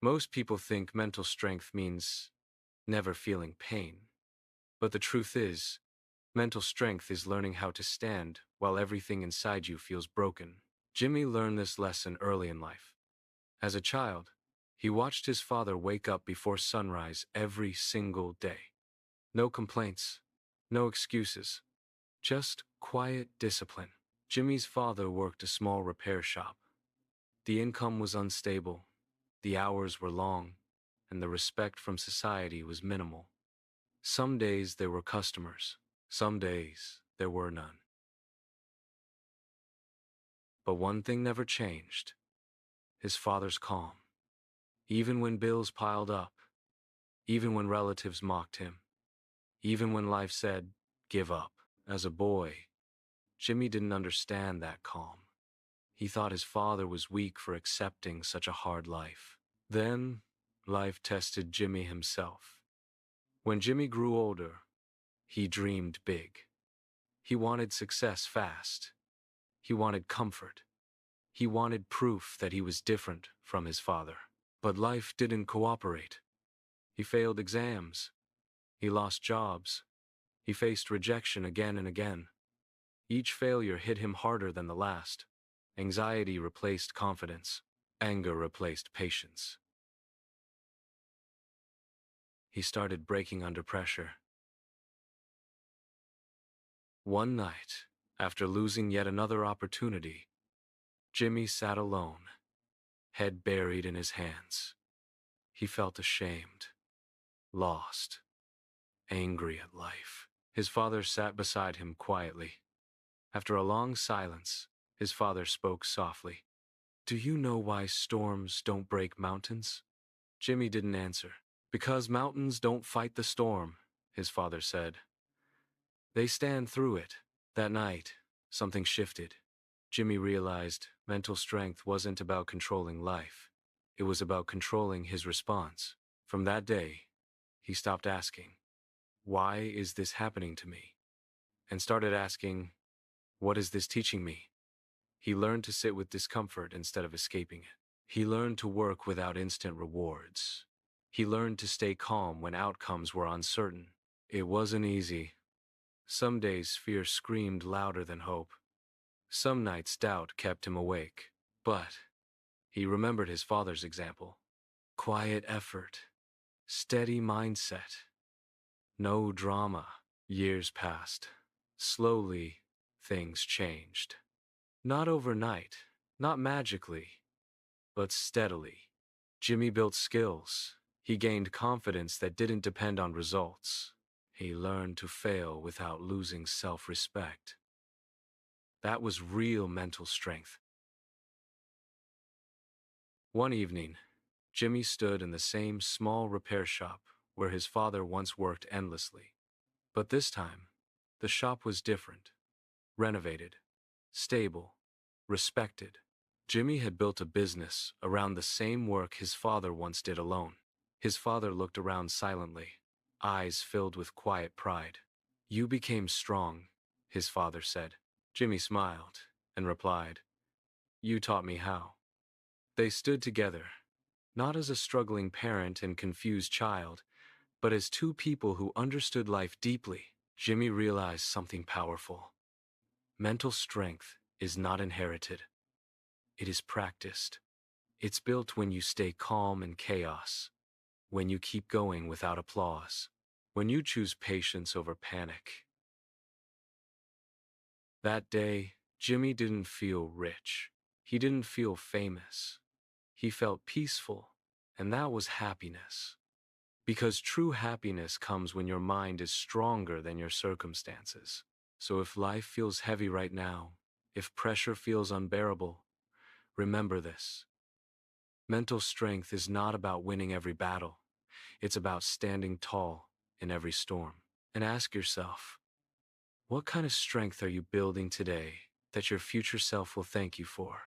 Most people think mental strength means never feeling pain. But the truth is, mental strength is learning how to stand while everything inside you feels broken. Jimmy learned this lesson early in life. As a child, he watched his father wake up before sunrise every single day. No complaints, no excuses, just quiet discipline. Jimmy's father worked a small repair shop. The income was unstable, the hours were long, and the respect from society was minimal. Some days there were customers, some days there were none. But one thing never changed: his father's calm. Even when bills piled up, even when relatives mocked him, even when life said, "Give up." As a boy, Jimmy didn't understand that calm. He thought his father was weak for accepting such a hard life. Then, life tested Jimmy himself. When Jimmy grew older, he dreamed big. He wanted success fast. He wanted comfort. He wanted proof that he was different from his father. But life didn't cooperate. He failed exams. He lost jobs. He faced rejection again and again. Each failure hit him harder than the last. Anxiety replaced confidence. Anger replaced patience. He started breaking under pressure. One night, after losing yet another opportunity, Jimmy sat alone, head buried in his hands. He felt ashamed, lost, angry at life. His father sat beside him quietly. After a long silence, his father spoke softly. "Do you know why storms don't break mountains?" Jimmy didn't answer. "Because mountains don't fight the storm," his father said. "They stand through it." That night, something shifted. Jimmy realized mental strength wasn't about controlling life. It was about controlling his response. From that day, he stopped asking, "Why is this happening to me?" and started asking, "What is this teaching me?" He learned to sit with discomfort instead of escaping it. He learned to work without instant rewards. He learned to stay calm when outcomes were uncertain. It wasn't easy. Some days fear screamed louder than hope. Some nights doubt kept him awake. But he remembered his father's example. Quiet effort, steady mindset, no drama. Years passed. Slowly, things changed. Not overnight, not magically, but steadily. Jimmy built skills. He gained confidence that didn't depend on results. He learned to fail without losing self-respect. That was real mental strength. One evening, Jimmy stood in the same small repair shop where his father once worked endlessly. But this time, the shop was different. Renovated, stable, respected. Jimmy had built a business around the same work his father once did alone. His father looked around silently, eyes filled with quiet pride. "You became strong," his father said. Jimmy smiled and replied, "You taught me how." They stood together, not as a struggling parent and confused child, but as two people who understood life deeply. Jimmy realized something powerful. Mental strength is not inherited. It is practiced. It's built when you stay calm in chaos, when you keep going without applause, when you choose patience over panic. That day, Jimmy didn't feel rich. He didn't feel famous. He felt peaceful, and that was happiness. Because true happiness comes when your mind is stronger than your circumstances. So if life feels heavy right now, if pressure feels unbearable, remember this. Mental strength is not about winning every battle. It's about standing tall in every storm. And ask yourself, what kind of strength are you building today that your future self will thank you for?